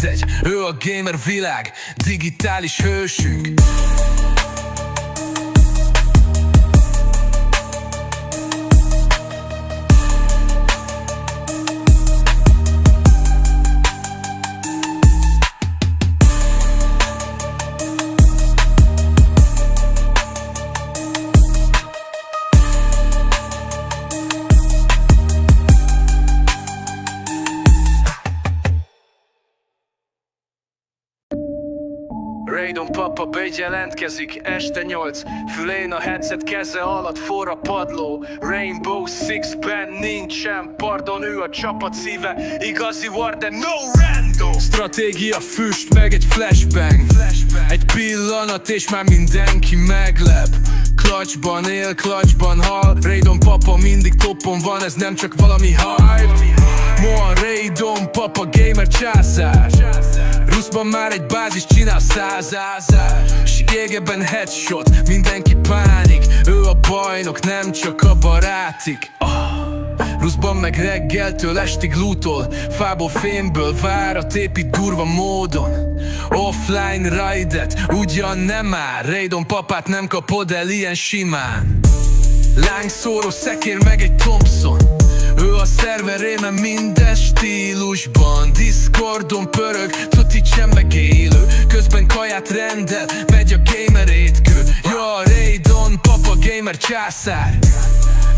mindegy, ő a gamer világ, digitális hősünk. Raydon papa Bage jelentkezik este 8, fülén a headset, keze alatt forra padló. Rainbow Six-ben nincsen pardon, ő a csapat szíve, igazi war, de no random. Stratégia füst, meg egy flashbang. Egy pillanat és már mindenki meglep. Clutchban él, clutchban hal. Raydon papa mindig toppon van, ez nem csak valami hype. Moa Raydon papa gamer császár. Ruszban már egy bázis csinál 100. S jégeben headshot, mindenki pánik. Ő a bajnok, nem csak a barátik. Ruszban meg reggeltől estig lootol, fából fémből várat épít durva módon. Offline raidet ugyan nem áll, Raydon papát nem kapod el ilyen simán. Lángszóró szekér meg egy Thompson, ő a szerverében minden stílusban. Discordon pörög, tuti meg élő, közben kaját rendel, megy a gamer étkő. Ja, Raydon papa gamer császár.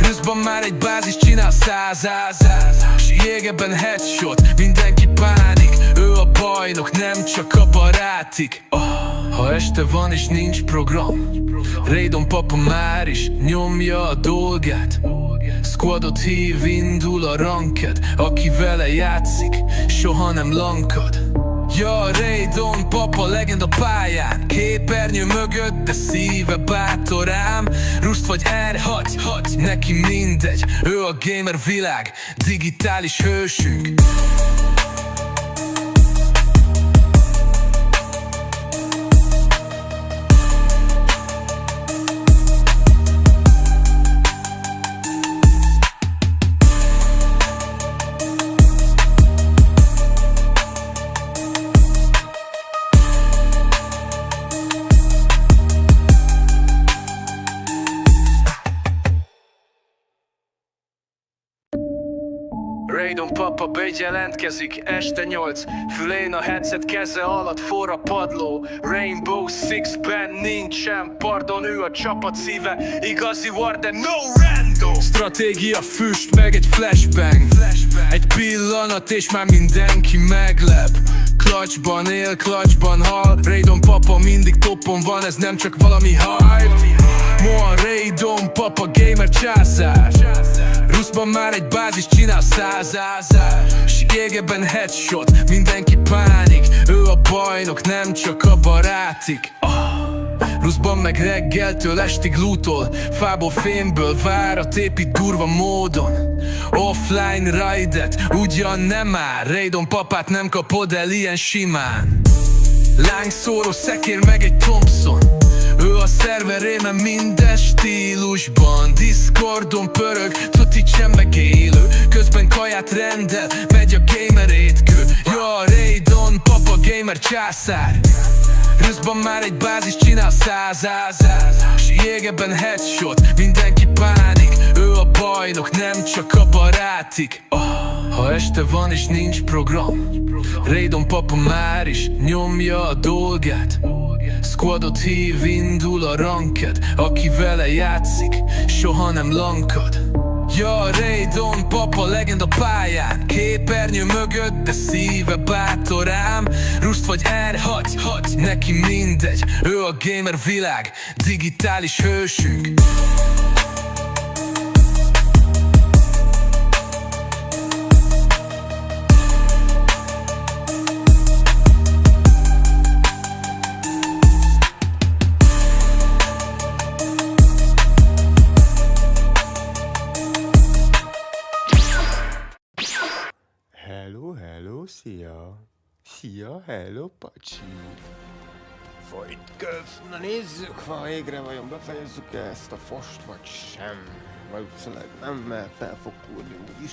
Ruszban már egy bázis csinál 100. S jégeben headshot, mindenki pánik. Ő a bajnok, nem csak a barátik. Ha este van és nincs program, Raydon papa már is nyomja a dolgát. Squadot hív, indul a ranked, aki vele játszik, soha nem lankad. Ja, Raydon papa legenda pályán, képernyő mögött, de szíve bátor ám. Ruszt vagy R6, neki mindegy, ő a gamer világ, digitális hősünk. Raydon papa Bage jelentkezik este 8, fülén a headset, keze alatt forra padló. Rainbow Six-ben nincsen pardon, ő a csapat szíve, igazi war, de no random. Stratégia füst, meg egy flashbang. Egy pillanat és már mindenki meglep. Clutchban él, clutchban hal. Raydon papa mindig toppon van, ez nem csak valami hype. Moa Raydon papa gamer császár. Ruszban már egy bázis csinál 100. S jégeben headshot, mindenki pánik. Ő a bajnok, nem csak a barátik. Ruszban meg reggeltől estig lootol, fából fémből várat épít durva módon. Offline raidet ugyan nem áll, Raydon papát nem kapod el ilyen simán. Lángszóró szekér meg egy Thompson, ő a szerverében minden stílusban. Discordon pörög, tuti meg élő, közben kaját rendel, megy a gamer étkő. Ja, Raydon papa gamer császár. Ruszban már egy bázis csinál 100. S jégeben headshot, mindenki pánik. Ő a bajnok, nem csak a barátik. Ha este van és nincs program, Raydon papa már is nyomja a dolgát. Squadot hív, indul a ranked, aki vele játszik, soha nem lankad. Ja, Raydon papa legenda pályán, képernyő mögött, de szíve bátor ám. Ruszt vagy R6, neki mindegy, ő a gamer világ, digitális hősünk. Hello, szia! Szia, hello, pacsi! Folyt köv! Na nézzük, ha végre vajon befejezzük ezt a fost, vagy sem. Valószínűleg nem, mert fel fog kúrni úgyis.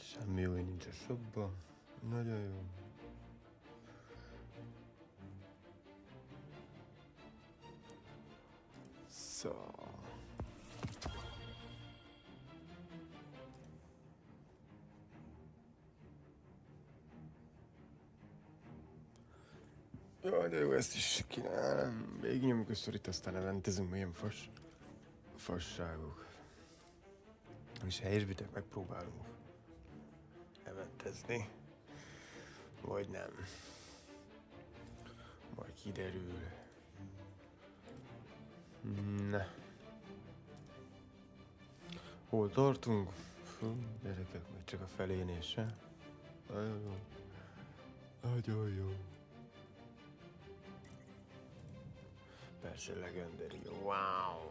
Semmi új nincs a shopban. Nagyon jó. Szóval... Jaj, de jó, ezt is kínálom. Végignyomjuk a sztorit, aztán eventezünk, milyen fasságok. És helyesbitek megpróbálunk eventezni. Vagy nem. Majd kiderül. Na. Hol tartunk? Fú, gyerekek, még csak a felénél se. Nagyon jó. Nagyon jó. Persze legendary. Wow.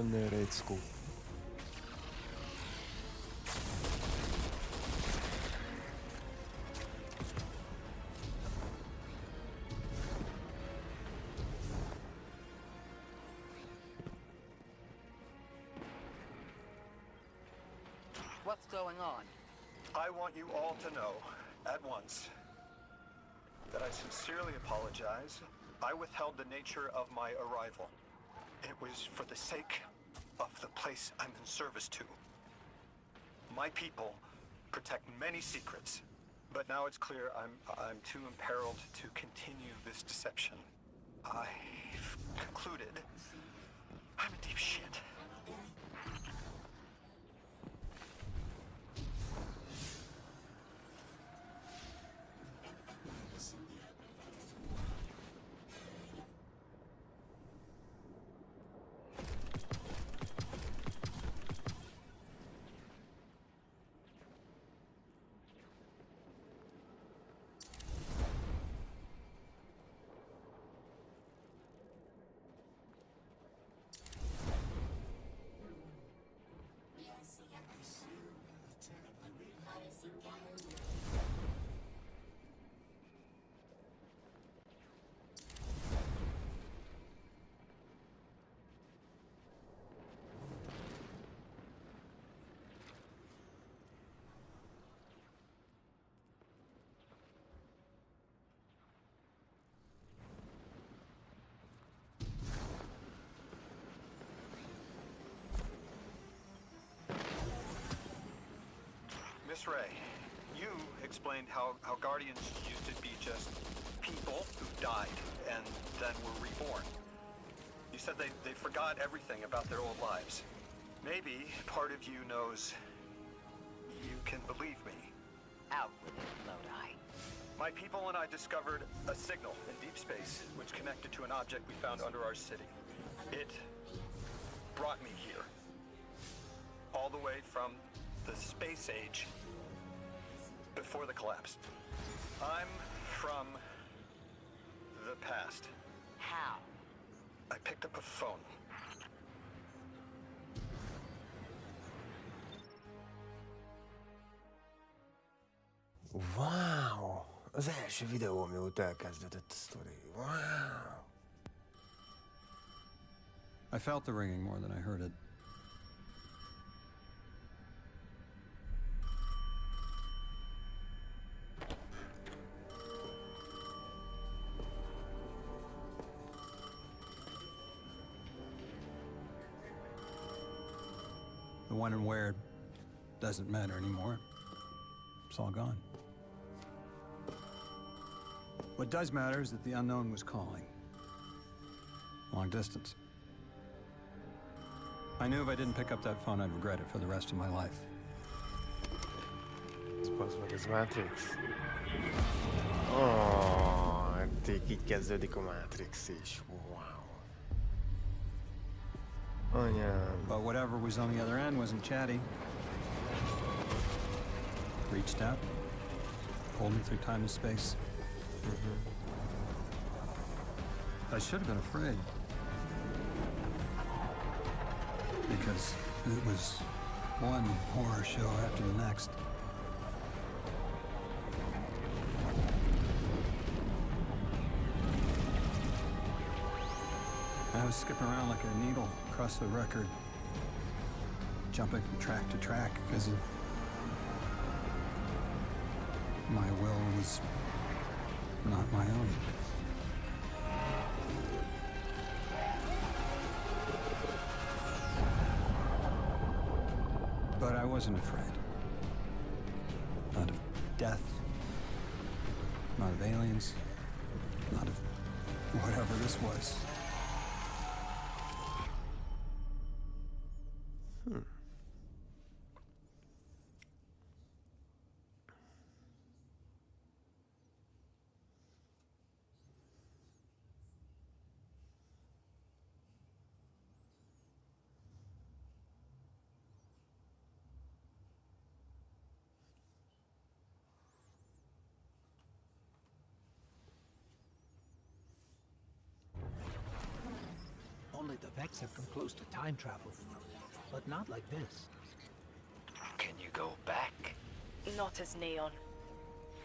Nerejcku. What's going on? I want you all to know, at once, that I sincerely apologize. I withheld the nature of my arrival. It was for the sake of the place I'm in service to. My people protect many secrets, but now it's clear I'm too imperiled to continue this deception. I've concluded I'm in deep shit. Miss Ray, you explained how Guardians used to be just people who died and then were reborn. You said they forgot everything about their old lives. Maybe part of you knows you can believe me. Out with it, Lodi. My people and I discovered a signal in deep space which connected to an object we found under our city. It brought me here. All the way from the space age before the collapse. I'm from the past. How? I picked up a phone. Wow! Az első videó, mióta elkezdődött a sztori. Wow! I felt the ringing more than I heard it. when and where doesn't matter anymore. It's all gone. What does matter is that the unknown was calling. Long distance. I knew if I didn't pick up that phone, I'd regret it for the rest of my life. Az meg ez Matrix. Oh, így kezdődik a Matrix is. Wow. Anyám. But whatever was on the other end wasn't chatty. Reached out, pulled me through time and space. I should have been afraid. Because it was one horror show after the next. I was skipping around like a needle across the record, jumping from track to track because of my will was not my own. But I wasn't afraid. Not of death, not of aliens, not of whatever this was. Only the Vex have come close to time travel, but not like this. Can you go back? Not as Neon.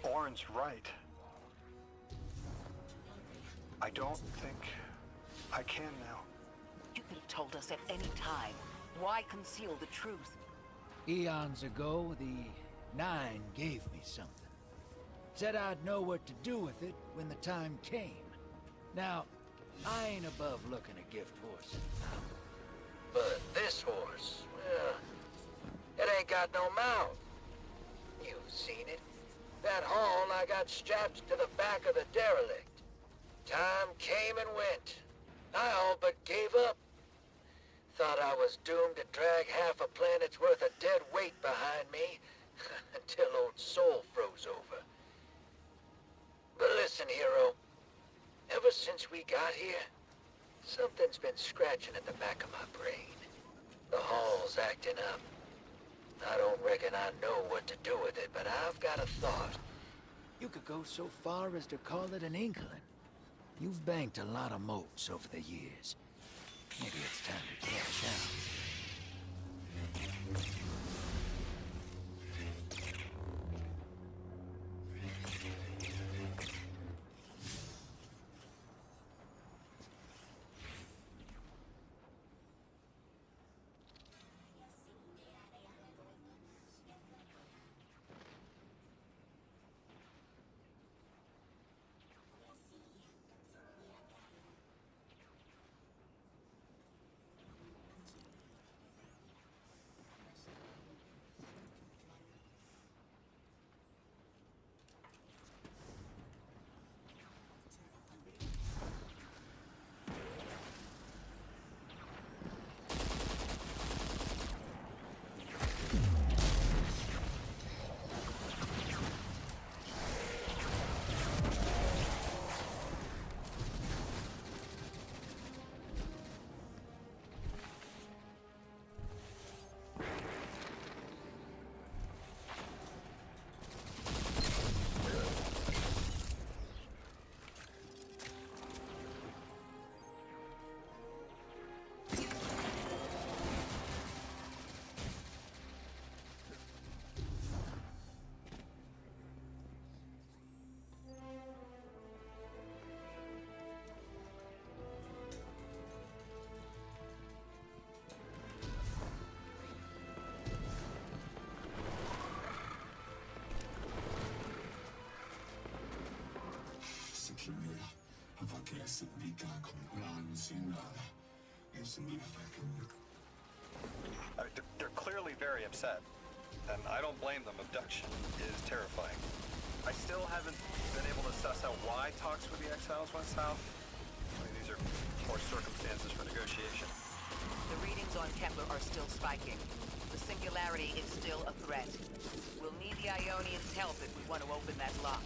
Orin's right. I don't think I can now. You could have told us at any time. Why conceal the truth? Eons ago, the Nine gave me something. Said I'd know what to do with it when the time came. Now, I ain't above looking a gift horse in the mouth. But this horse, well, it ain't got no mouth. You've seen it. That horn I got strapped to the back of the derelict. Time came and went. I all but gave up. Thought I was doomed to drag half a planet's worth of dead weight behind me until old Soul froze over. But listen, hero. Ever since we got here, something's been scratching at the back of my brain. The hall's acting up. I don't reckon I know what to do with it, but I've got a thought. You could go so far as to call it an inkling. You've banked a lot of moats over the years. Maybe it's time to cash out. Vergessen, wie gar kommt man sind alle. Es sind die Verkehr. I mean, they're clearly very upset, and I don't blame them. Abduction is terrifying. I still haven't been able to suss out why talks with the exiles went south. I mean, these are more circumstances for negotiation. The readings on Kepler are still spiking. The singularity is still a threat. We'll need the Ionians' help if we want to open that lock.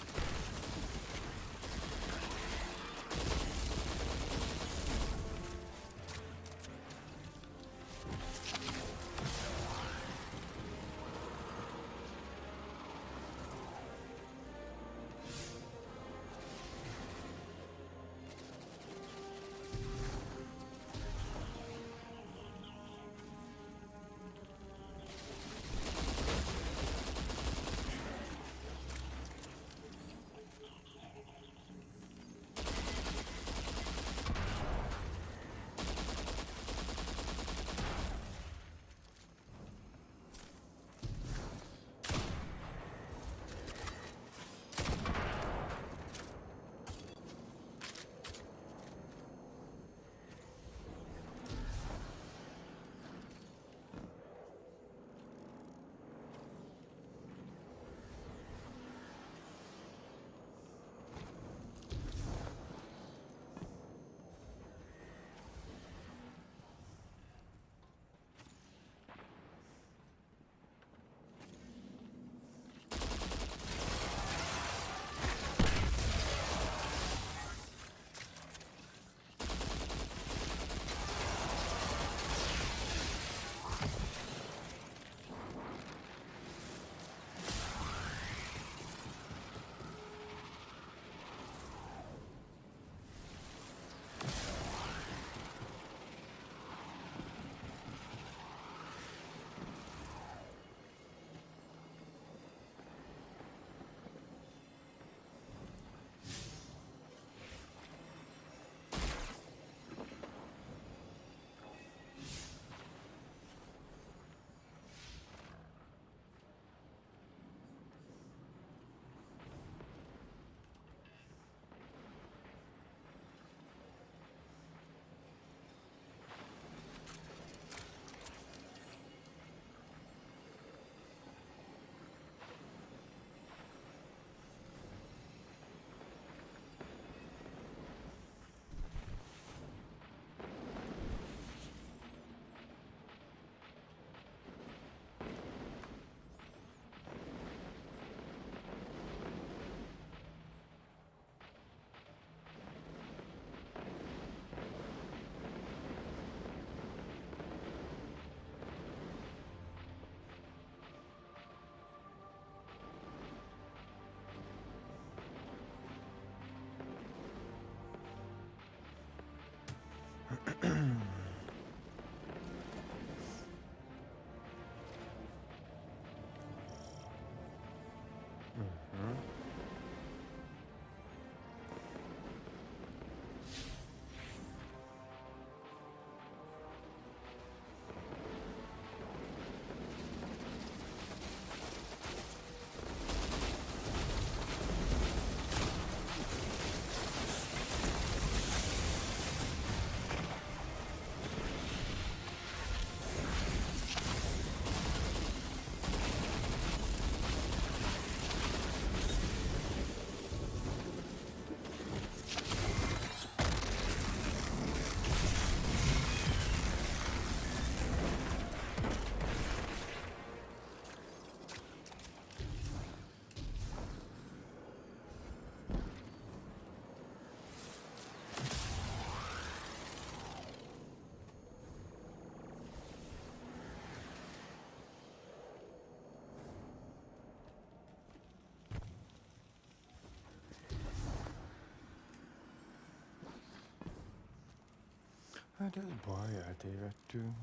Hát ez baj, eltévedtünk.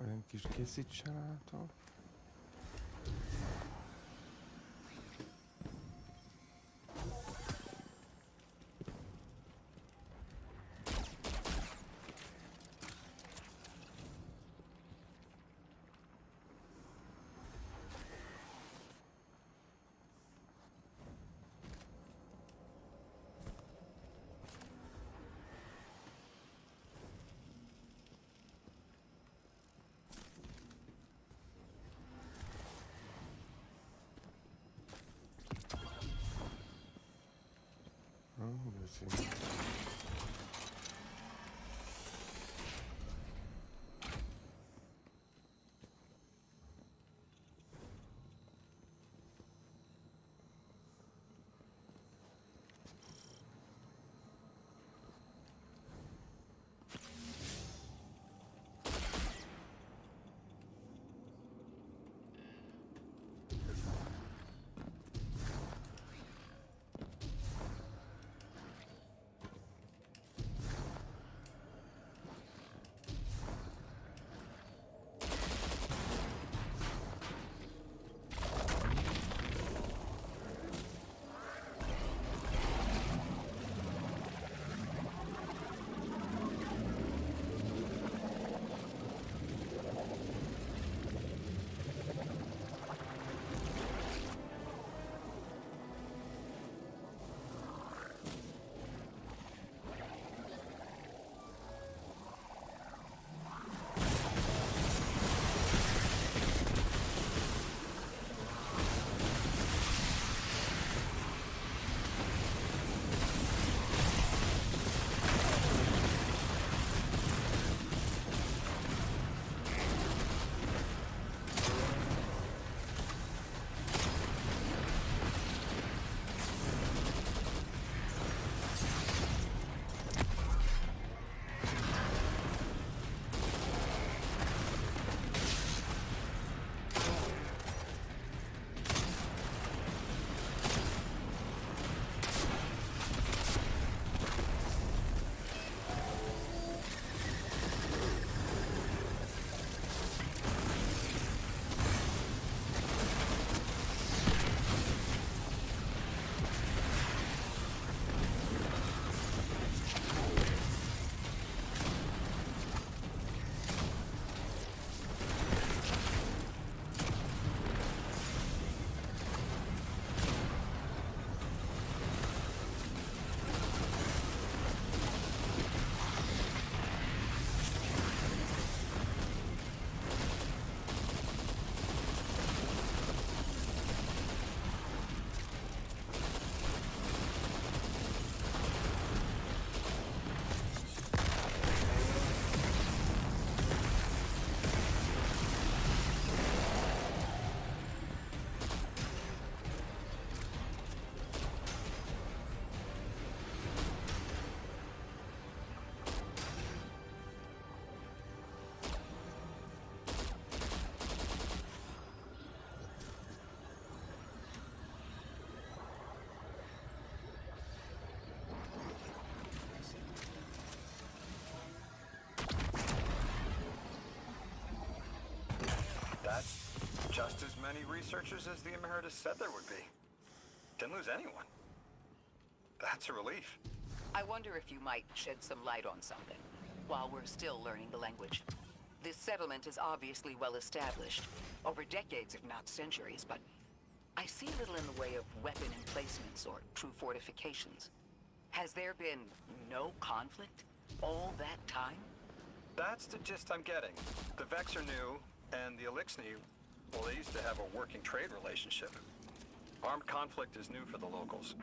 Olyan kis készít se látok. valószínű. That's just as many researchers as the Emeritus said there would be. Didn't lose anyone. That's a relief. I wonder if you might shed some light on something while we're still learning the language. This settlement is obviously well established, over decades if not centuries, but I see little in the way of weapon emplacements or true fortifications. Has there been no conflict all that time? That's the gist I'm getting. The Vex are new, and the Elixni, well, they used to have a working trade relationship. Armed conflict is new for the locals.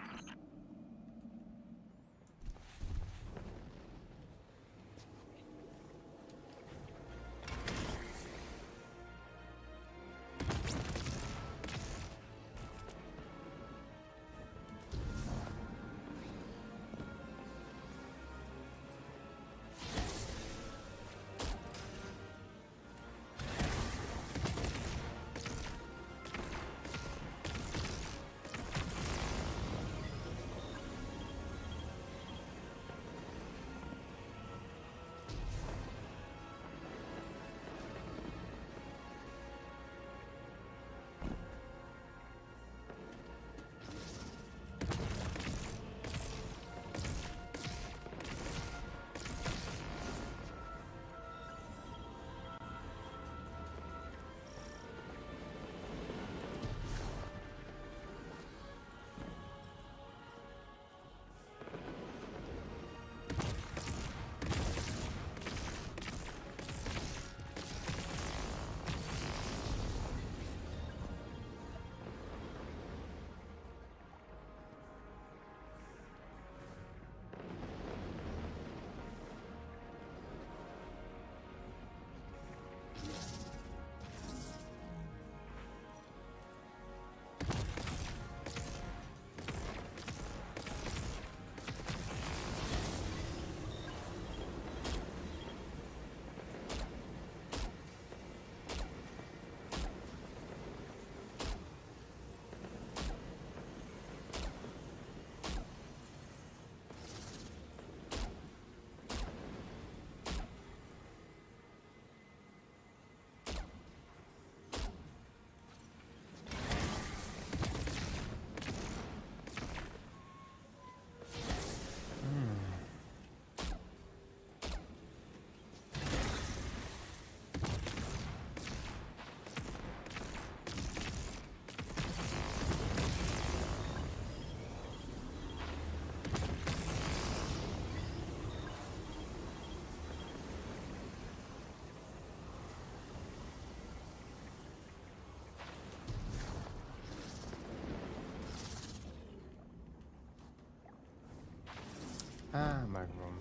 Á, megvan.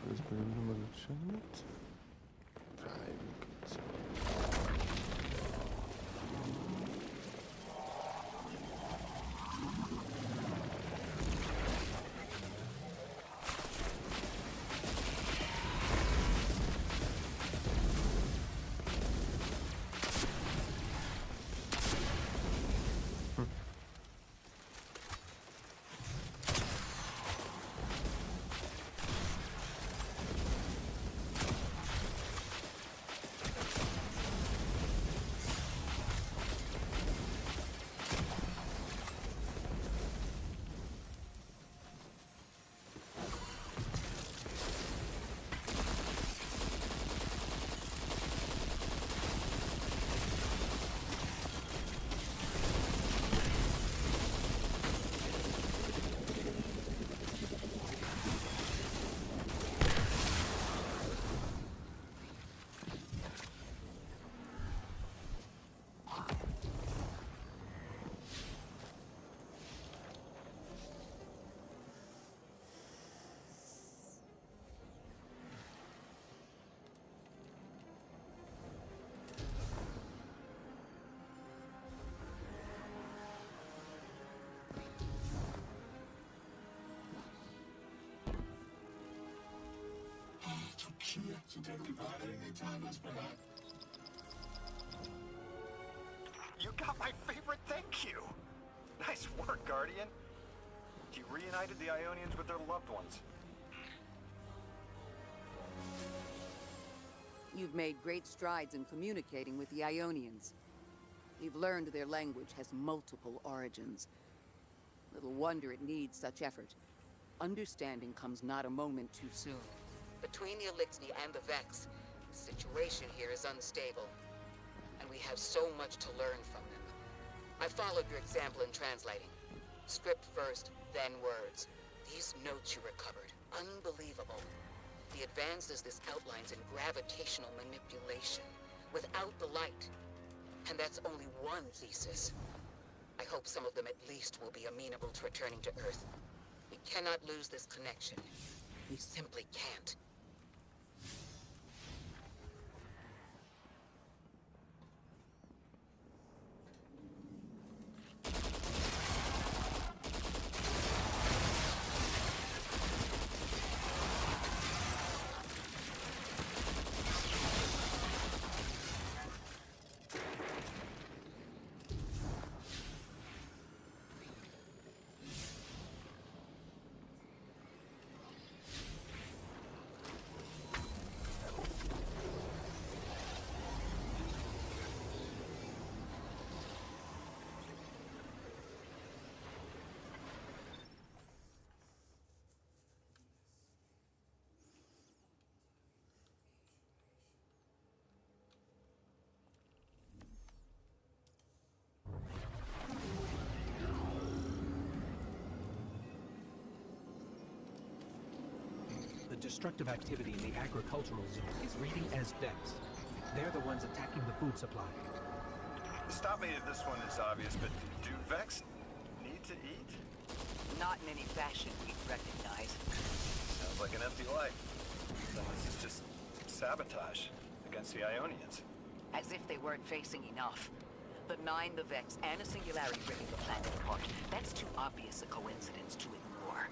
Közben nem adott semmit. Rájövünk egyszer. You got my favorite thank you! Nice work, Guardian. You reunited the Ionians with their loved ones. You've made great strides in communicating with the Ionians. You've learned their language has multiple origins. Little wonder it needs such effort. Understanding comes not a moment too soon. Between the Elixni and the Vex, the situation here is unstable. And we have so much to learn from them. I followed your example in translating. Script first, then words. These notes you recovered, unbelievable. The advances this outlines in gravitational manipulation, without the light. And that's only one thesis. I hope some of them at least will be amenable to returning to Earth. We cannot lose this connection. We simply can't. The destructive activity in the agricultural zone is reading as Vex. They're the ones attacking the food supply. Stop me if this one is obvious, but do Vex need to eat? Not in any fashion we'd recognize. Sounds like an empty life. Then this is just sabotage against the Ionians. As if they weren't facing enough. The Nine, the Vex, and a singularity ripping the planet apart. That's too obvious a coincidence to ignore.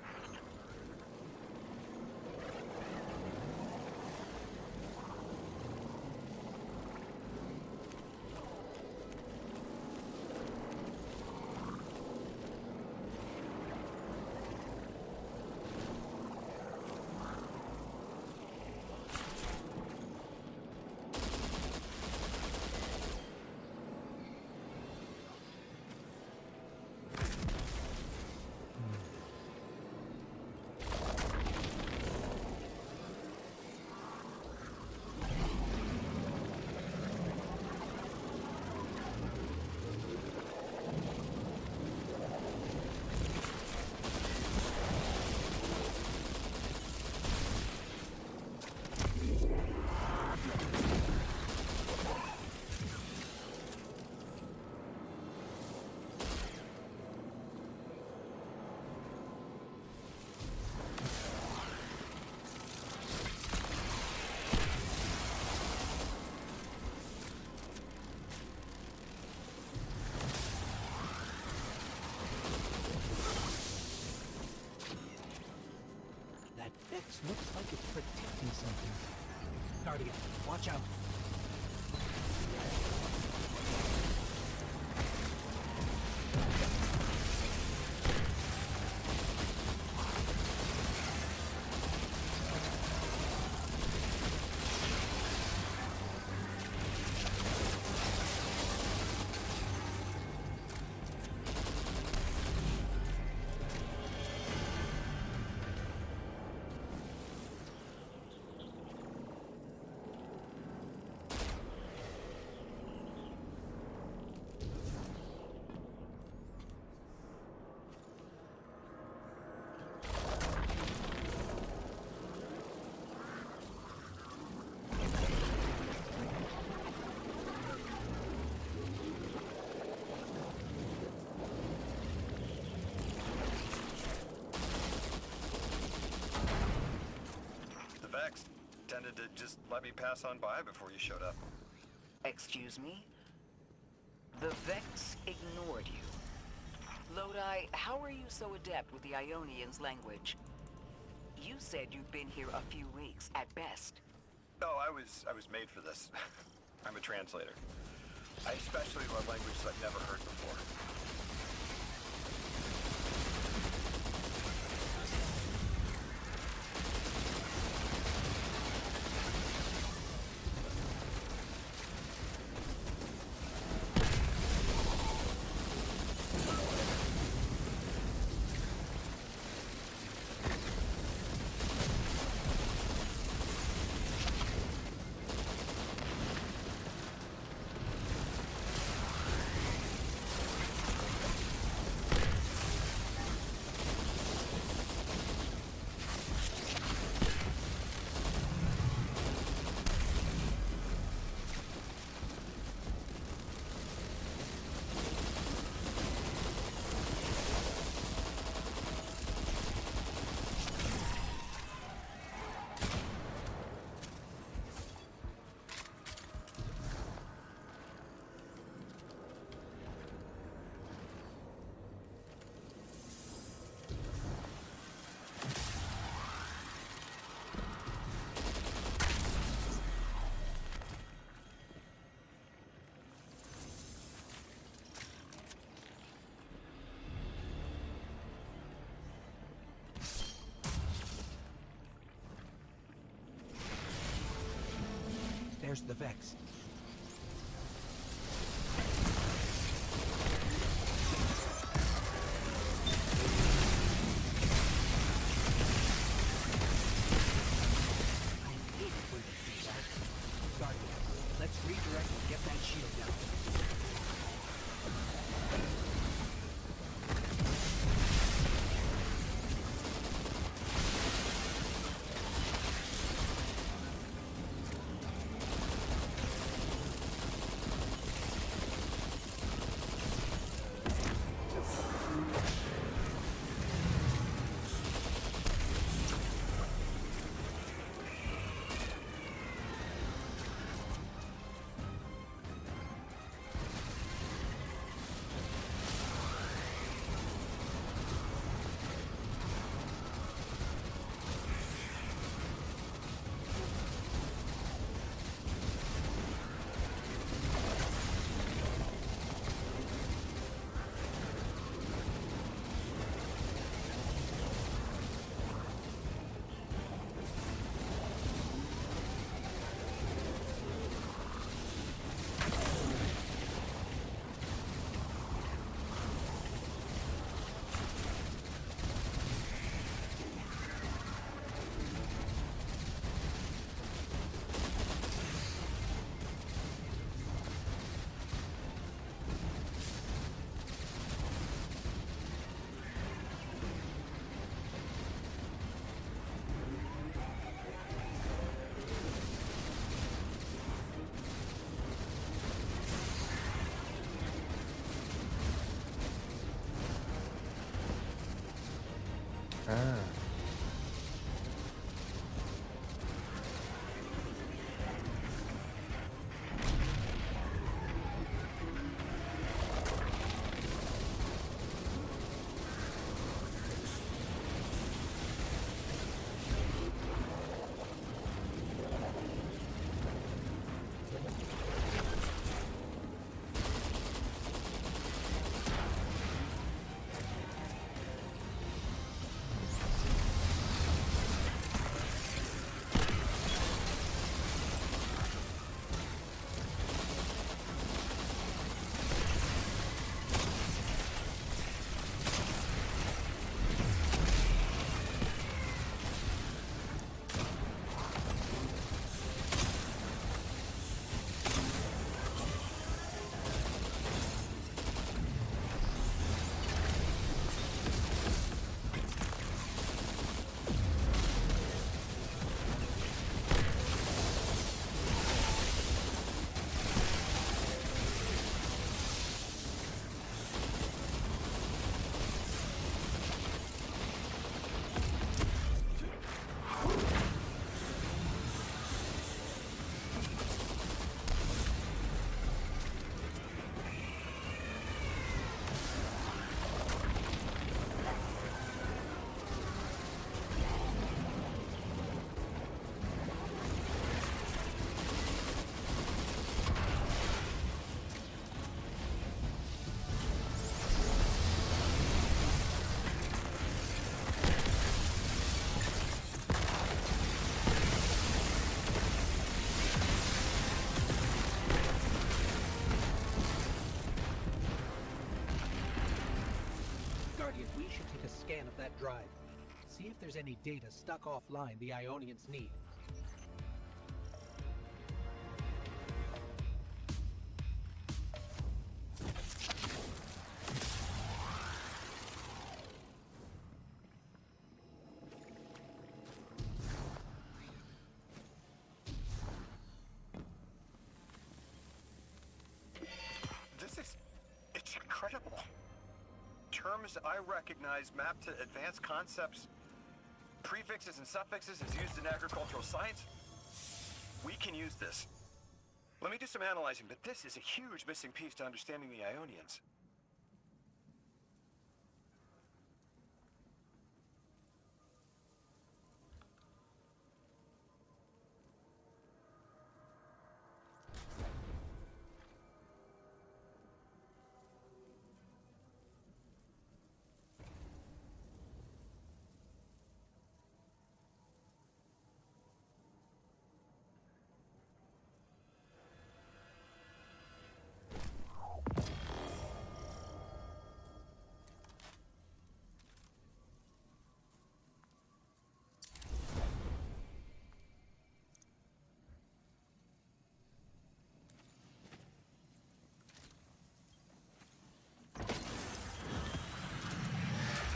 Guardian, watch out. The Vex tended to just let me pass on by before you showed up. Excuse me? The Vex ignored you. Lodi, how are you so adept with the Ionian's language? You said you've been here a few weeks, at best. No, I was made for this. I'm a translator. I especially love languages I've never heard before. There's the Vex. I hate it when they do that. Guardian, let's redirect and get that shield down. that drive. See if there's any data stuck offline the Ionians need. It's incredible. Terms I recognize mapped to advanced concepts, prefixes and suffixes as used in agricultural science. We can use this. Let me do some analyzing, but this is a huge missing piece to understanding the Ionians.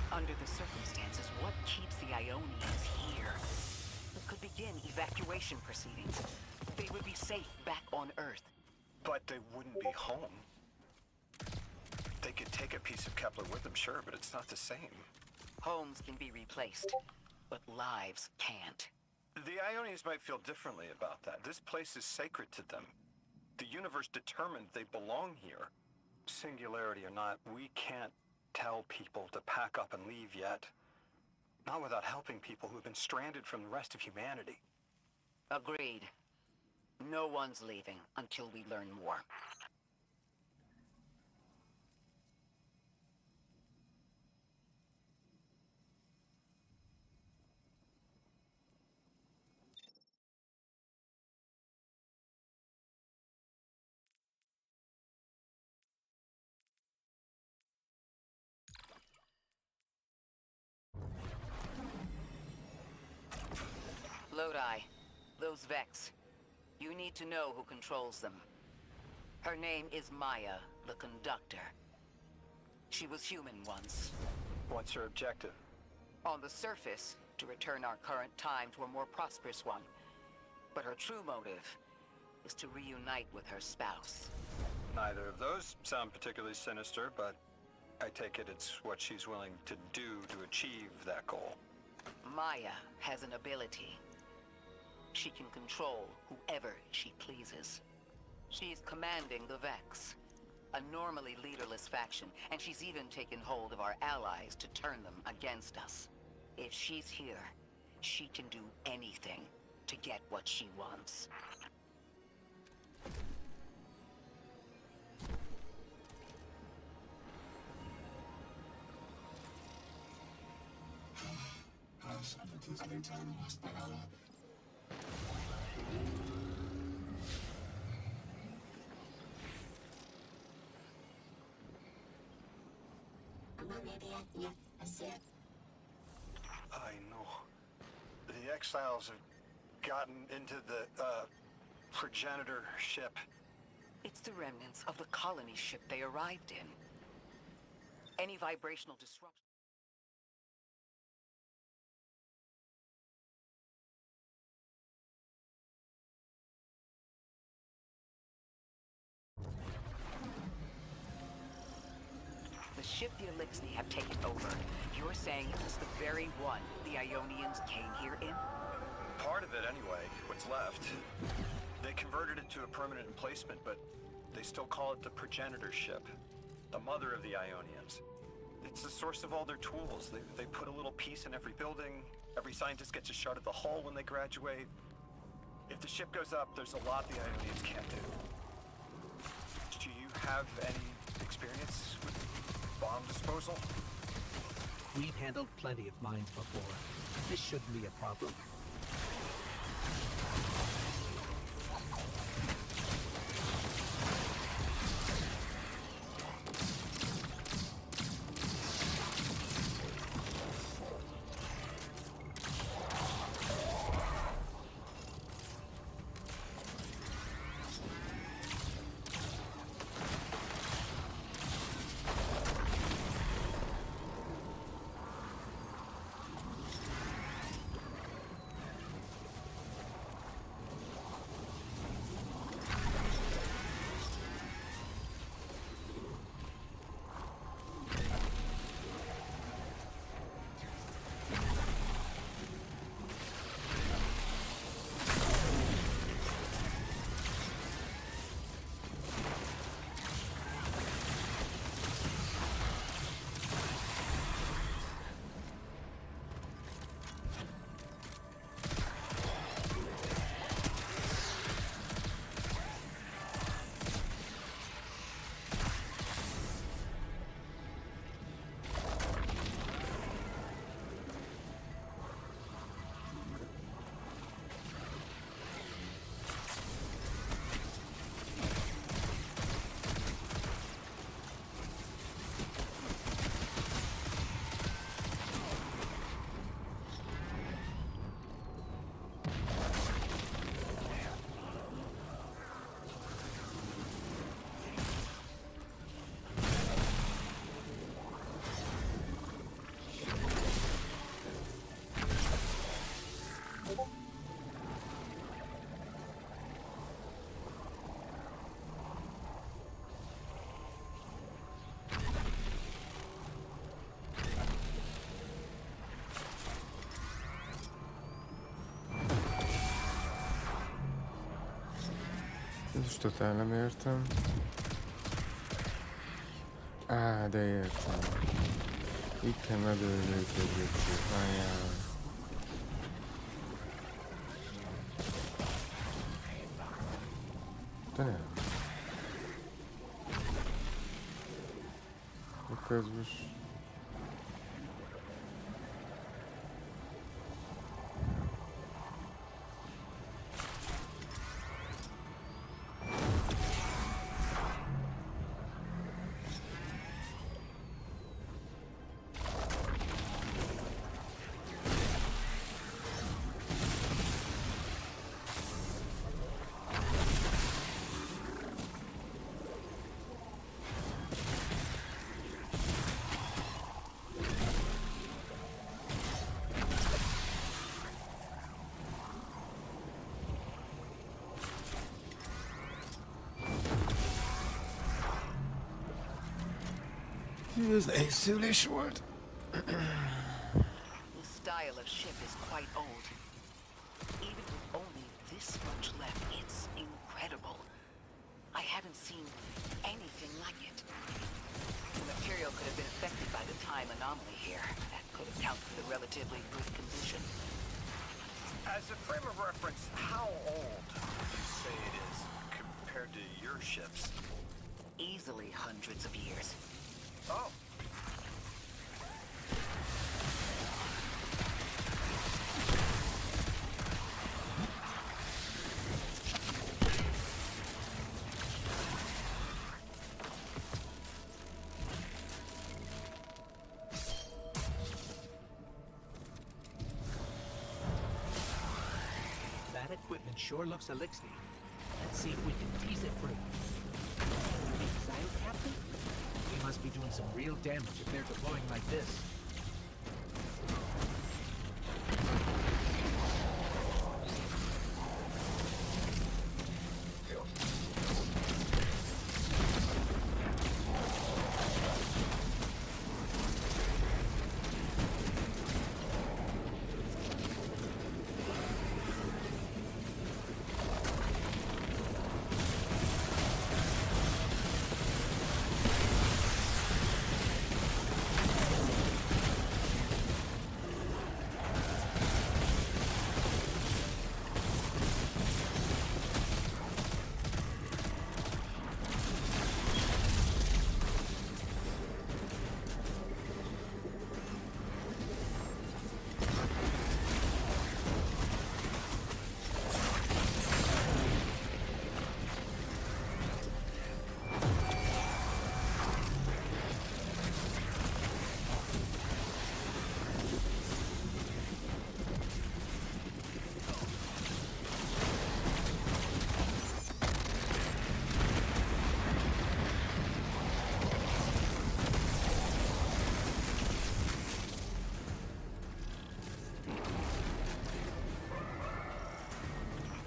Under the circumstances, what keeps the Ionians here? It could begin evacuation proceedings. They would be safe back on Earth. But they wouldn't be home. They could take a piece of Kepler with them, sure, but it's not the same. Homes can be replaced, but lives can't. The Ionians might feel differently about that. This place is sacred to them. The universe determined they belong here. Singularity or not, we can't tell people to pack up and leave yet. Not without helping people who've been stranded from the rest of humanity. Agreed. No one's leaving until we learn more. Lodi, those Vex. You need to know who controls them. Her name is Maya, the Conductor. She was human once. What's her objective? On the surface, to return our current time to a more prosperous one. But her true motive is to reunite with her spouse. Neither of those sound particularly sinister, but I take it it's what she's willing to do to achieve that goal. Maya has an ability. She can control whoever she pleases. She's commanding the Vex, a normally leaderless faction, and she's even taken hold of our allies to turn them against us. If she's here, she can do anything to get what she wants. I know. The exiles have gotten into the, progenitor ship. It's the remnants of the colony ship they arrived in. Any vibrational disruption. The ship the Elixni have taken over. You're saying it's the very one the Ionians came here in? Part of it, anyway, what's left. They converted it to a permanent emplacement, but they still call it the progenitor ship. The mother of the Ionians. It's the source of all their tools. They put a little piece in every building. Every scientist gets a shot at the hull when they graduate. If the ship goes up, there's a lot the Ionians can't do. Do you have any experience with bomb disposal? We've handled plenty of mines before. This shouldn't be a problem. Most totál nem értem. Á, de értem. Így kell megölni őket, ajánl. De nem. Közben ez nehéz szülés volt. The style of ship is quite old. Even with only this much left, it's incredible. I haven't seen anything like it. The material could have been affected by the time anomaly here. That could account for the relatively good condition. As a frame of reference, how old would you say it is compared to your ships? Easily hundreds of years. Oh. That equipment sure looks elixir. Let's see if we can tease it free. Exile, Captain? We must be doing some real damage if they're deploying like this.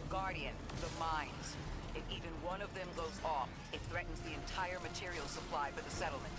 Guardian, the mines. If even one of them goes off, it threatens the entire material supply for the settlement.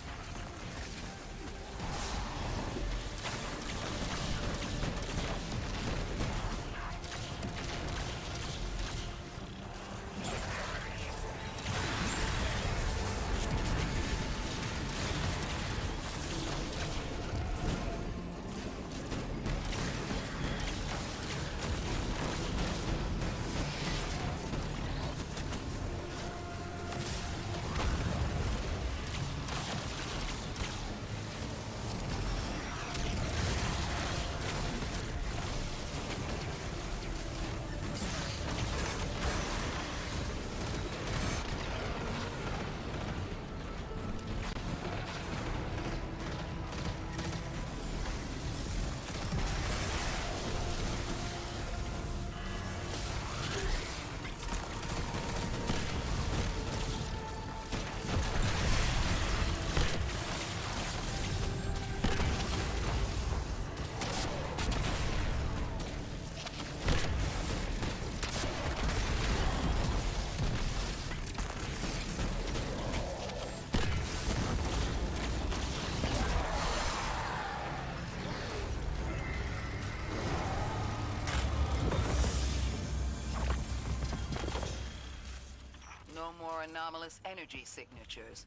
No more anomalous energy signatures.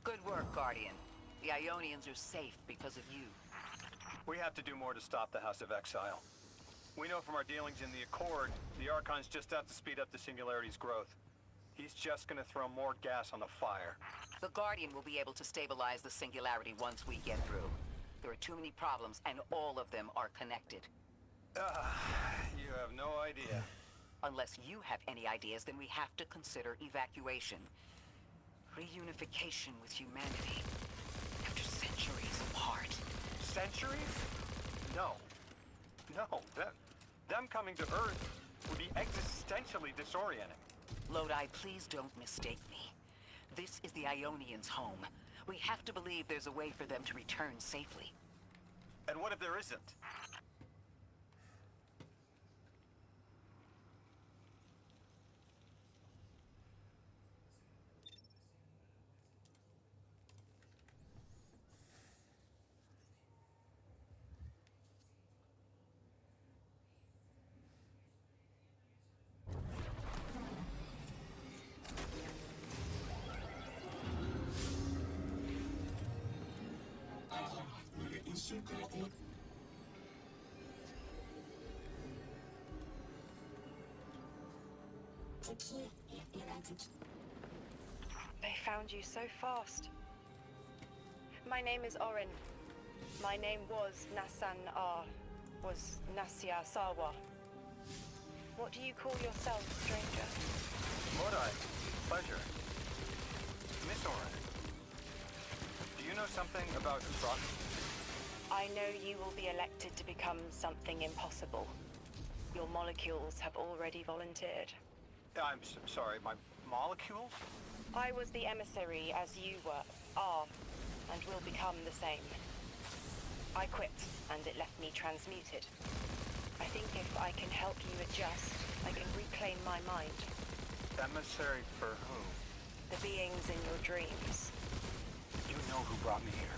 Good work, Guardian. The Ionians are safe because of you. We have to do more to stop the House of Exile. We know from our dealings in the Accord, the Archon's just out to speed up the Singularity's growth. He's just gonna throw more gas on the fire. The Guardian will be able to stabilize the Singularity once we get through. There are too many problems, and all of them are connected. You have no idea. Unless you have any ideas, then we have to consider evacuation. Reunification with humanity. After centuries apart. Centuries? No. No, them coming to Earth would be existentially disorienting. Lodi, please don't mistake me. This is the Ionians' home. We have to believe there's a way for them to return safely. And what if there isn't? They found you so fast. My name is Orin. My name was Nassan R. Was Nasya Sawa. What do you call yourself, stranger? Lodi, pleasure. Miss Orin, do you know something about who brought me? I know you will be elected to become something impossible. Your molecules have already volunteered. I'm sorry, my molecules? I was the emissary as you are, and will become the same. I quit, and it left me transmuted. I think if I can help you adjust, I can reclaim my mind. Emissary for who? The beings in your dreams. You know who brought me here.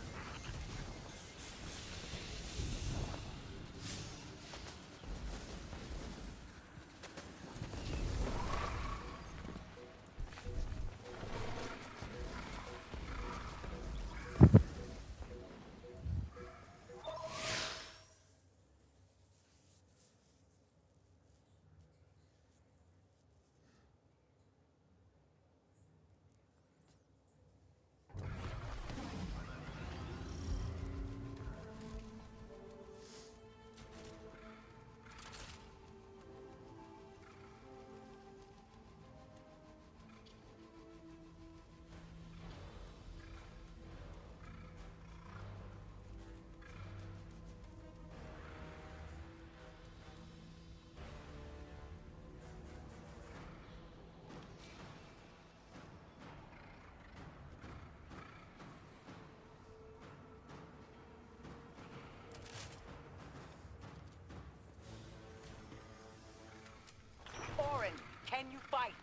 Orin, can you fight?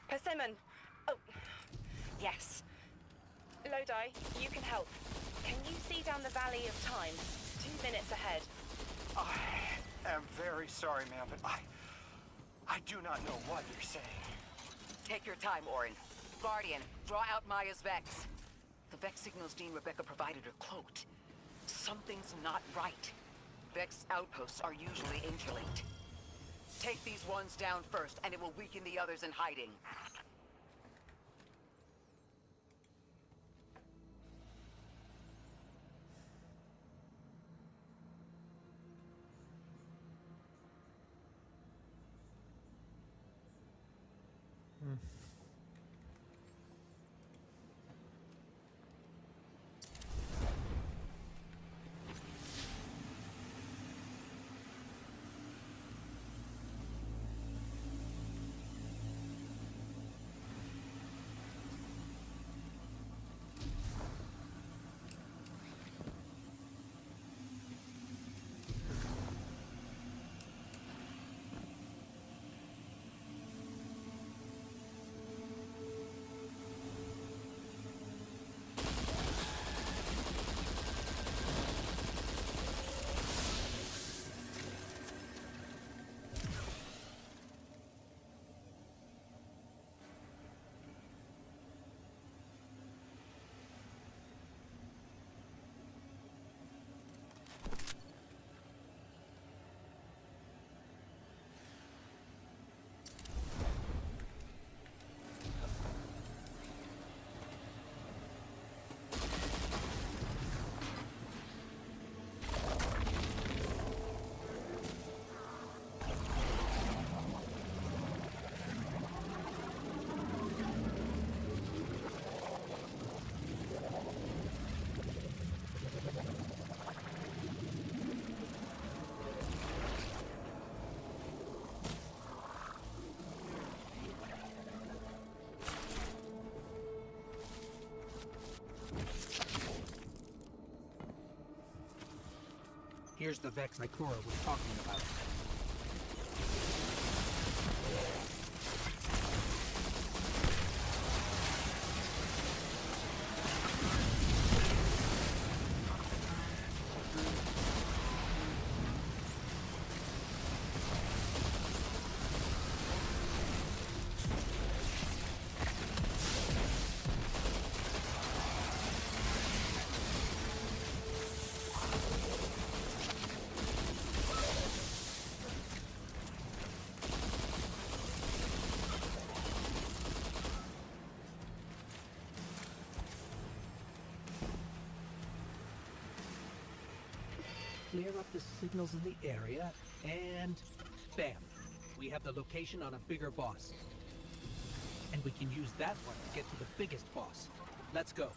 Persimmon! Oh, yes. Lodi, you can help. Can you see down the Valley of Time? 2 minutes ahead. I am very sorry, ma'am, but I do not know what you're saying. Take your time, Orin. Guardian, draw out Maya's Vex. The Vex signals Dean Rebecca provided are cloaked. Something's not right. Vex outposts are usually interlinked. Take these ones down first, and it will weaken the others in hiding. Here's the Vex Ikora was talking about. Clear up the signals in the area, and bam! We have the location on a bigger boss. And we can use that one to get to the biggest boss. Let's go.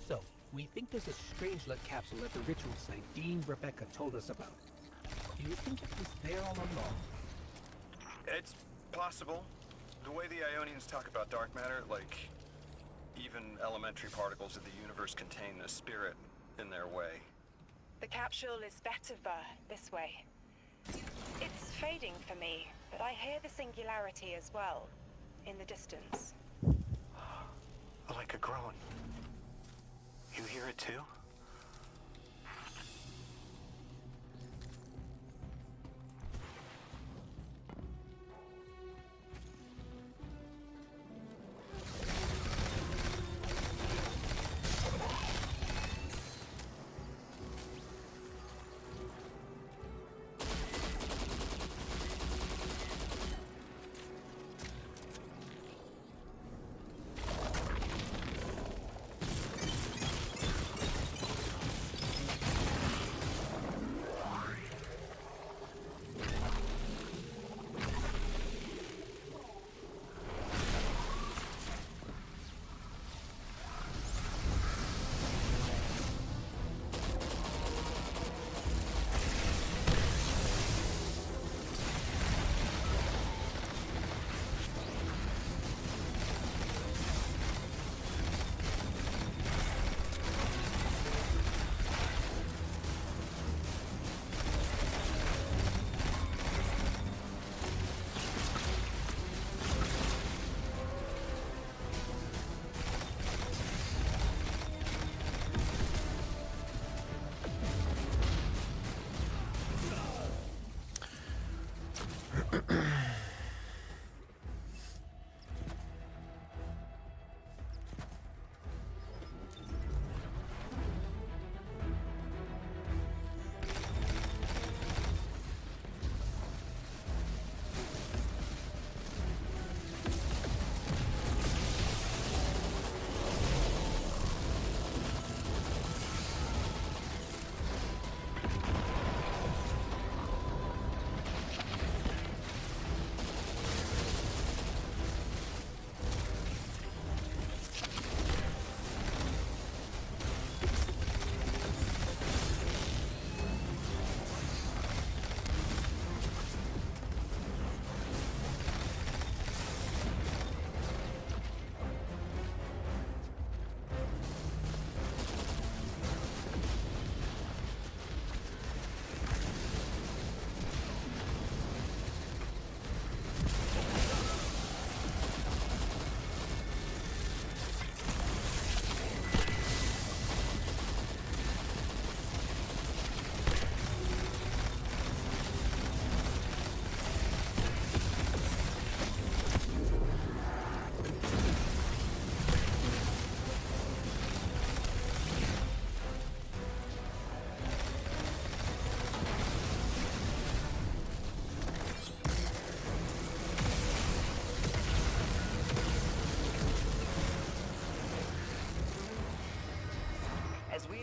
So, we think there's a Strangelet capsule at the ritual site Dean Rebecca told us about. Do you think it was there all along? It's possible. The way the Ionians talk about dark matter, like even elementary particles of the universe contain a spirit in their way. The capsule is better this way. It's fading for me, but I hear the singularity as well, in the distance. Like a groan. You hear it too?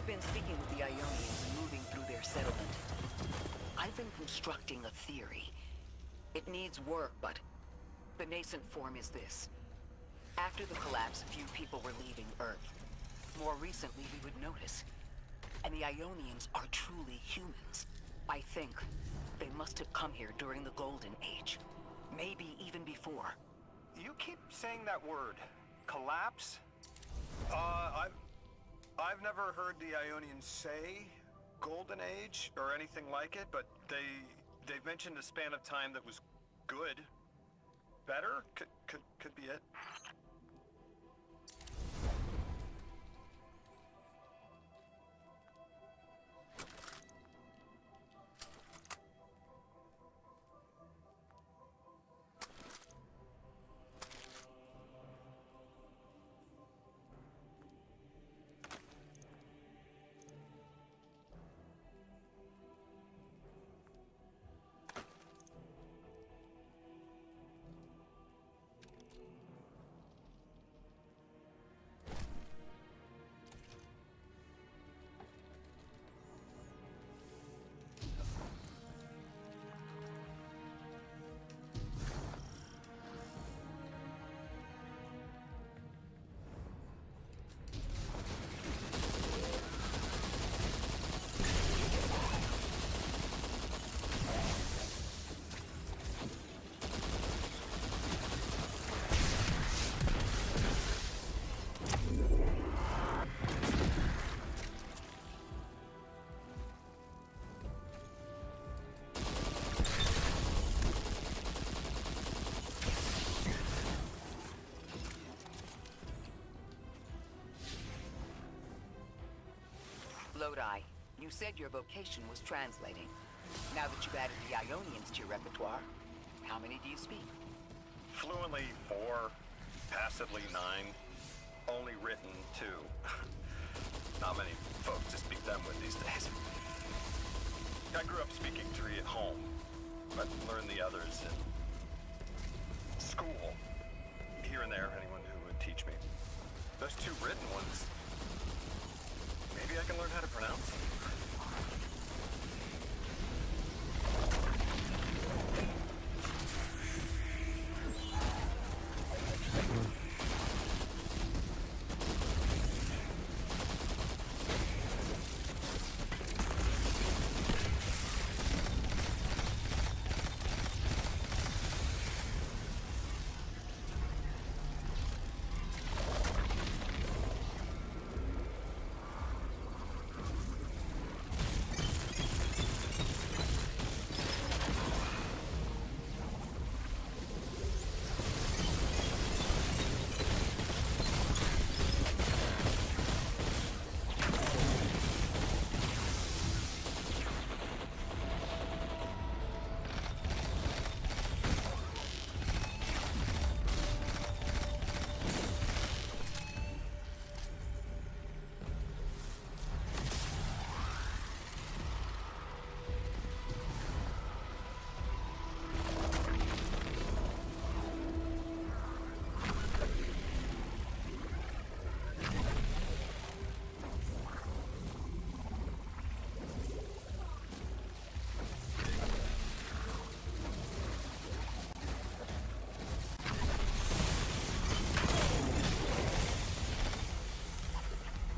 been speaking with the Ionians and moving through their settlement. I've been constructing a theory. It needs work, but the nascent form is this. After the collapse, few people were leaving Earth. More recently, we would notice. And the Ionians are truly humans. I think they must have come here during the Golden Age. Maybe even before. You keep saying that word, collapse? I've never heard the Ionians say Golden Age or anything like it, but they've mentioned a span of time that was good. Better? Could be it. Lodi, you said your vocation was translating. Now that you've added the Ionians to your repertoire, how many do you speak? Fluently 4, passively 9, only written 2. Not many folks to speak them with these days. I grew up speaking 3 at home, but learned the others in school. Here and there, anyone who would teach me. Those 2 written ones, maybe I can learn how to pronounce them.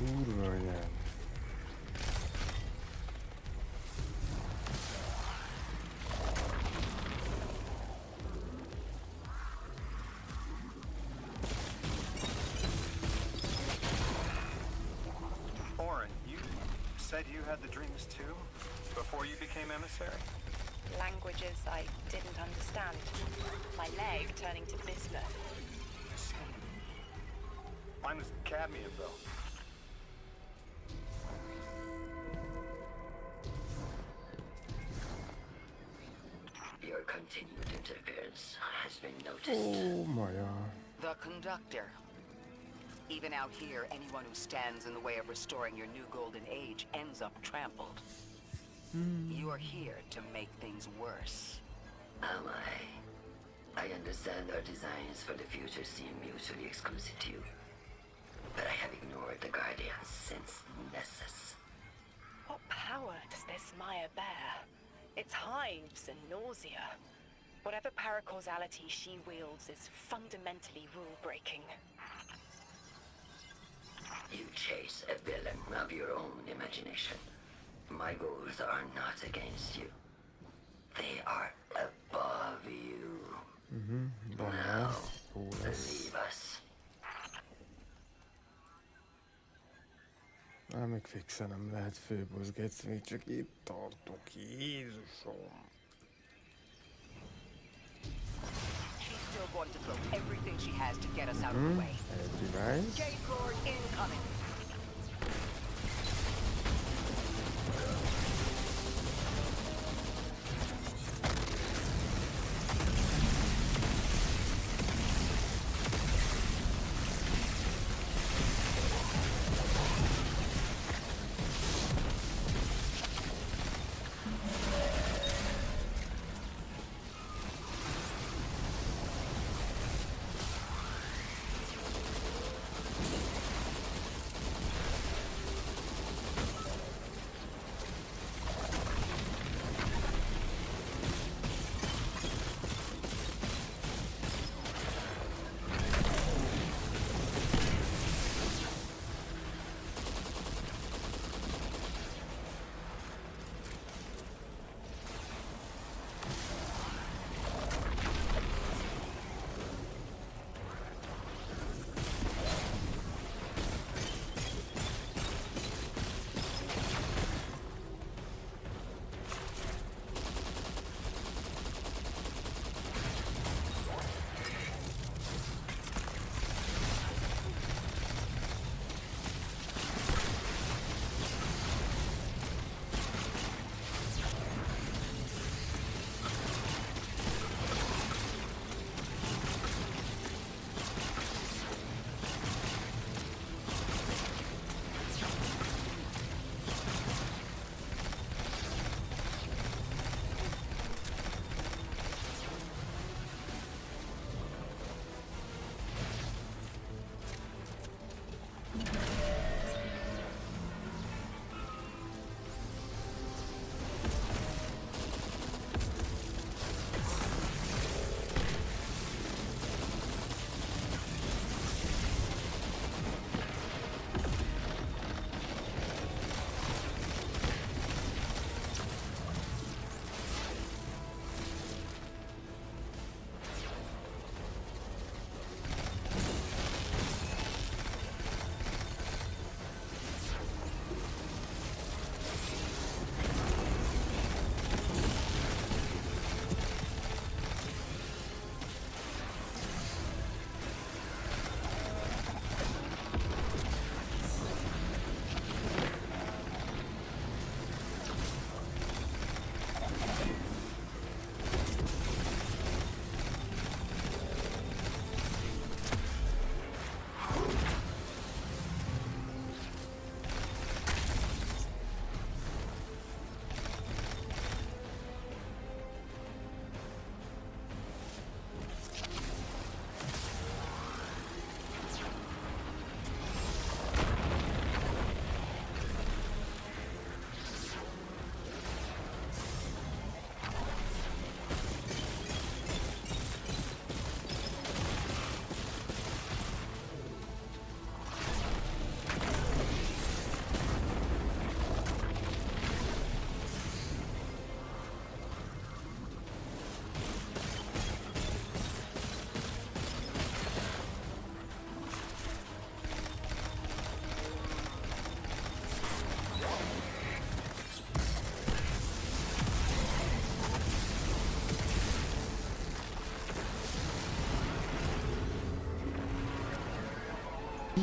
Kurva anyád. Oren, you said you had the dreams too? Before you became emissary? Languages I didn't understand. My leg turning to bismuth. Same. Mine was cadmium, though. Your continued interference has been noticed. Oh my god. The conductor. Even out here, anyone who stands in the way of restoring your new golden age ends up trampled. You're here to make things worse. Am I? I understand our designs for the future seem mutually exclusive to you. But I have ignored the Guardians since Nessus. this Maya bear. It's hives and nausea. Whatever paracausality she wields is fundamentally rule-breaking. You chase a villain of your own imagination. My goals are not against you. They are above you. Now, leave us. Már még fixe nem lehet főbozgetsz, még csak itt tartok, Jézusom. She's still going to throw everything she has to get us out of the way. Eldivány. J-Cord incoming.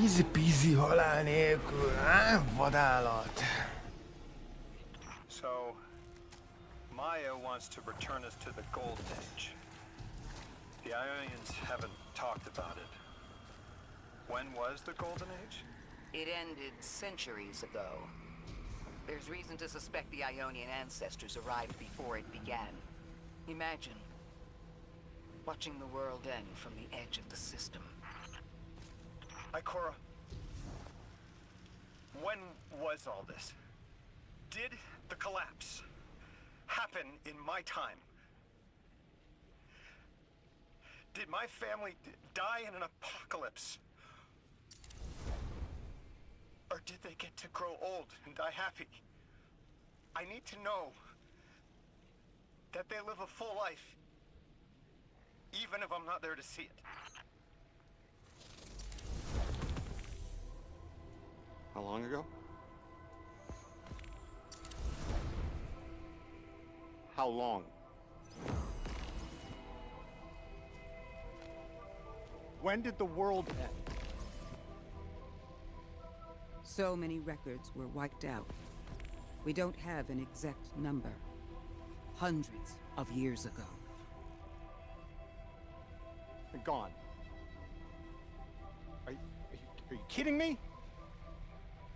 Easy peasy halál nélkül, vadállat. So, Maya wants to return us to the Golden Age. The Ionians haven't talked about it. When was the Golden Age? It ended centuries ago. There's reason to suspect the Ionian ancestors arrived before it began. Imagine watching the world end from the edge of the system. Ikora, when was all this? Did the collapse happen in my time? Did my family die in an apocalypse? Or did they get to grow old and die happy? I need to know that they live a full life, even if I'm not there to see it. How long ago? How long? When did the world end? So many records were wiped out. We don't have an exact number. Hundreds of years ago. They're gone. Are you kidding me?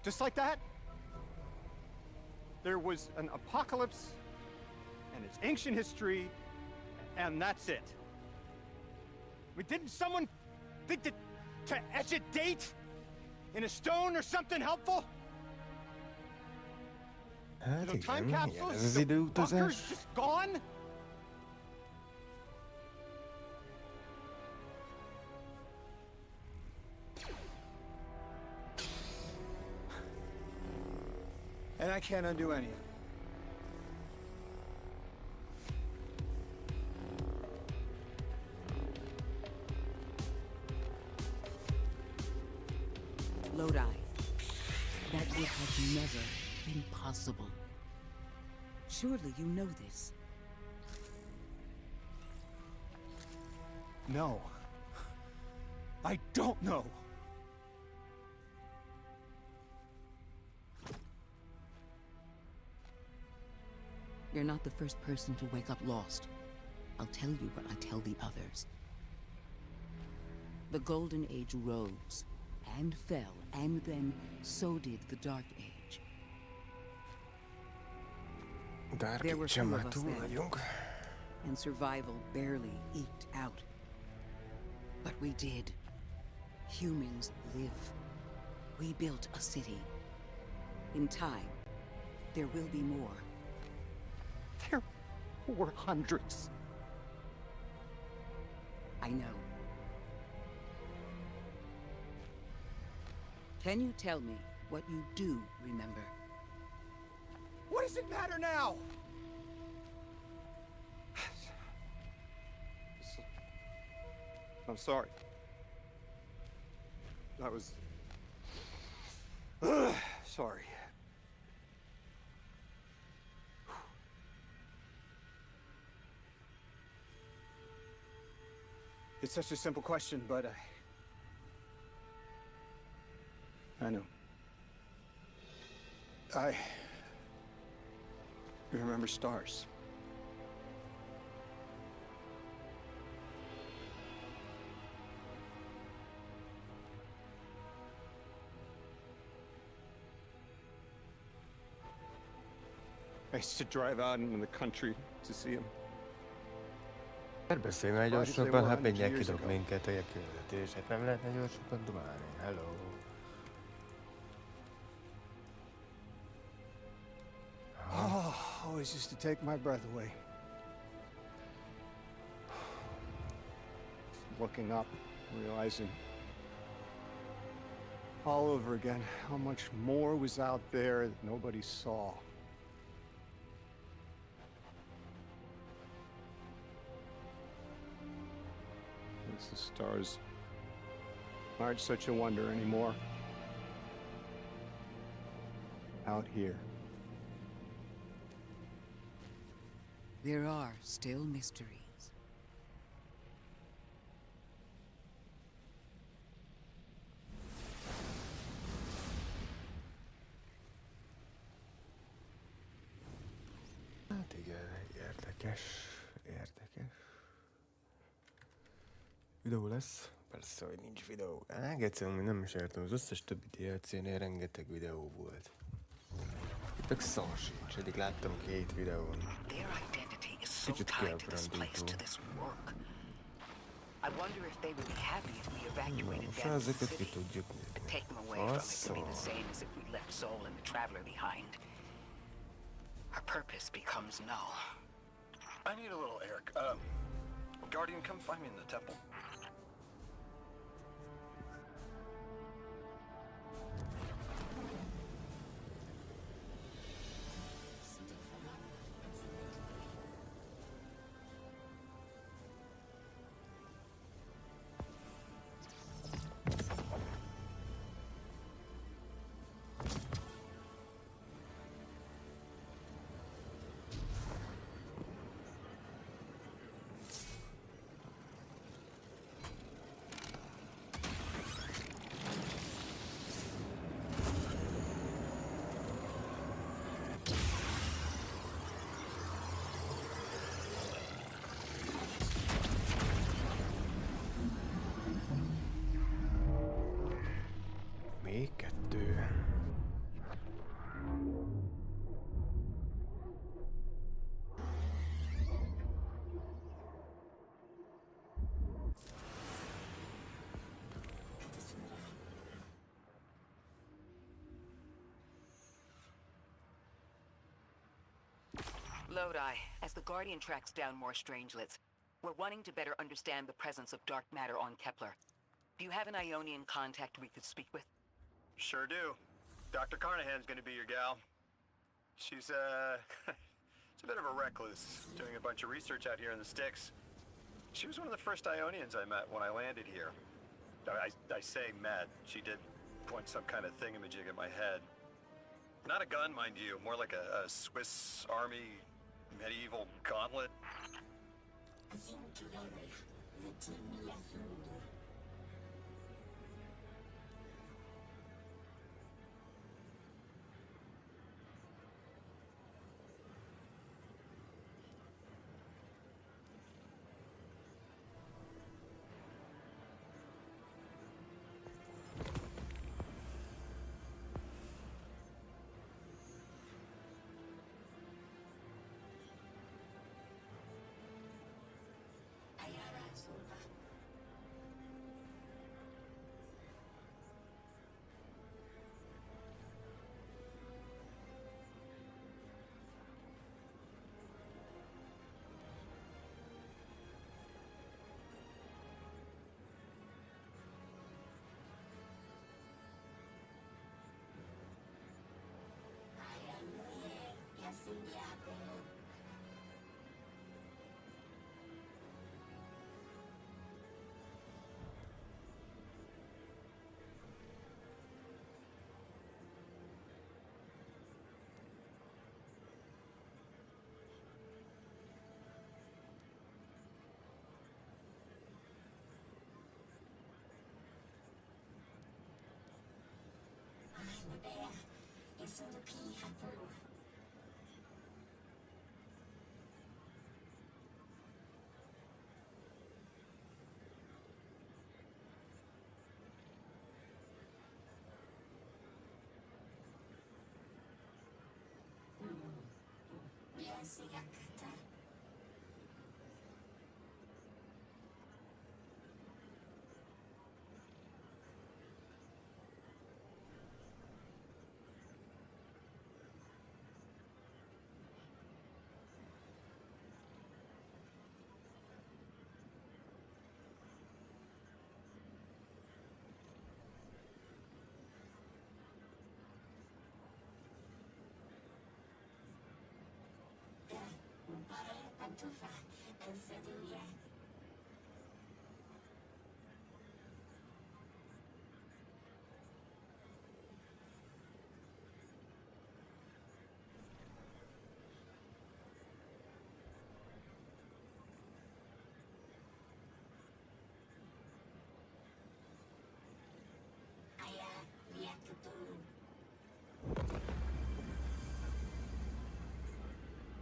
Just like that? There was an apocalypse, and it's ancient history, and that's it. I mean, didn't someone think to etch a date in a stone or something helpful? Hát No time igen, capsules? ez az The időutazás. fuckers just gone? And I can't undo any of it. Lodi. That would have never been possible. Surely you know this. No. I don't know. You're not the first person to wake up lost. I'll tell you what I tell the others. The Golden Age rose and fell, and then so did the Dark Age. Dark There were Age-en few már of us túl then, vagyunk. and survival barely eked out. But we did. Humans live. We built a city. In time, there will be more. There were hundreds. I know. Can you tell me what you do remember? What does it matter now? I'm sorry. I was... sorry. It's such a simple question, but I know. I remember stars. I used to drive out into the country to see him. Hát beszélj már gyorsabban, hát mindjárt kidob minket a küldetés. Hát nem lehetne gyorsabban dumálni. Hello. Oh, always used to take my breath away. Looking up, realizing all over again how much more was out there that nobody saw. Guess the stars aren't such a wonder anymore. Out here. There are still mysteries. Hát igen, érdekes, érdekes. Videó lesz? Persze, hogy nincs videó. Egyszerűen nem is értem, az összes többi DLC-nél rengeteg videó volt. Itt a szar sincs, eddig láttam 2 videón. Kicsit kiábrándító. I wonder if they would be happy if we evacuated A them felezeket ki tudjuk but nézni. take them away from it to be Azzal. the same as if we left Soul and the Traveler behind. her purpose becomes null. I need a little air. Guardian, come find me in the temple. Még kettő. Lodi, as the Guardian tracks down more strangelets, we're wanting to better understand the presence of dark matter on Kepler. Do you have an Ionian contact we could speak with? Sure do. Dr. Carnahan's gonna be your gal. She's, she's a bit of a recluse, doing a bunch of research out here in the sticks. She was one of the first Ionians I met when I landed here. I say met. She did point some kind of thingamajig at my head. Not a gun, mind you, more like a Swiss Army medieval gauntlet.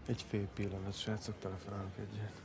Egy fél pillanat, srácok, telefonálok egyet.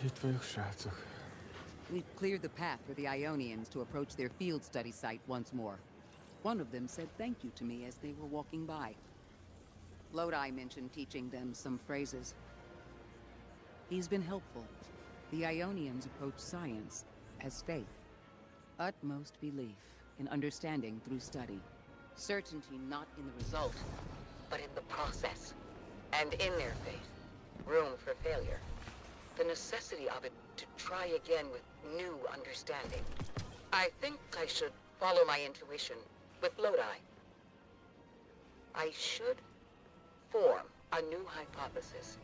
Itt vagyok, srácok. We've cleared the path for the Ionians to approach their field study site once more. One of them said thank you to me as they were walking by. Lodi mentioned teaching them some phrases. He's been helpful. The Ionians approach science as faith. Utmost belief in understanding through study. Certainty not in the result, but in the process. And in their faith, room for failure. The necessity of it to try again with new understanding. I think I should follow my intuition with Lodi. I should form a new hypothesis.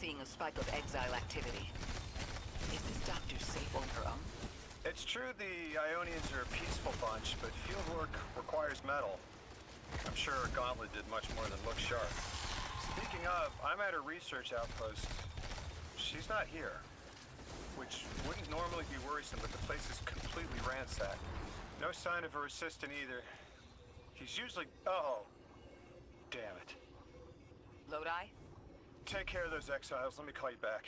Seeing a spike of exile activity. Is this doctor safe on her own? It's true the Ionians are a peaceful bunch, but fieldwork requires metal. I'm sure her gauntlet did much more than look sharp. Speaking of, I'm at her research outpost. She's not here. Which wouldn't normally be worrisome, but the place is completely ransacked. No sign of her assistant either. He's usually... Oh. Damn it. Lodi? Take care of those exiles. Let me call you back.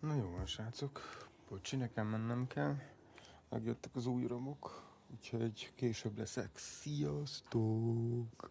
Na jó van, srácok. Bocsi, nekem mennem kell. Megjöttek az új romok, úgyhogy később leszek. Sziasztok!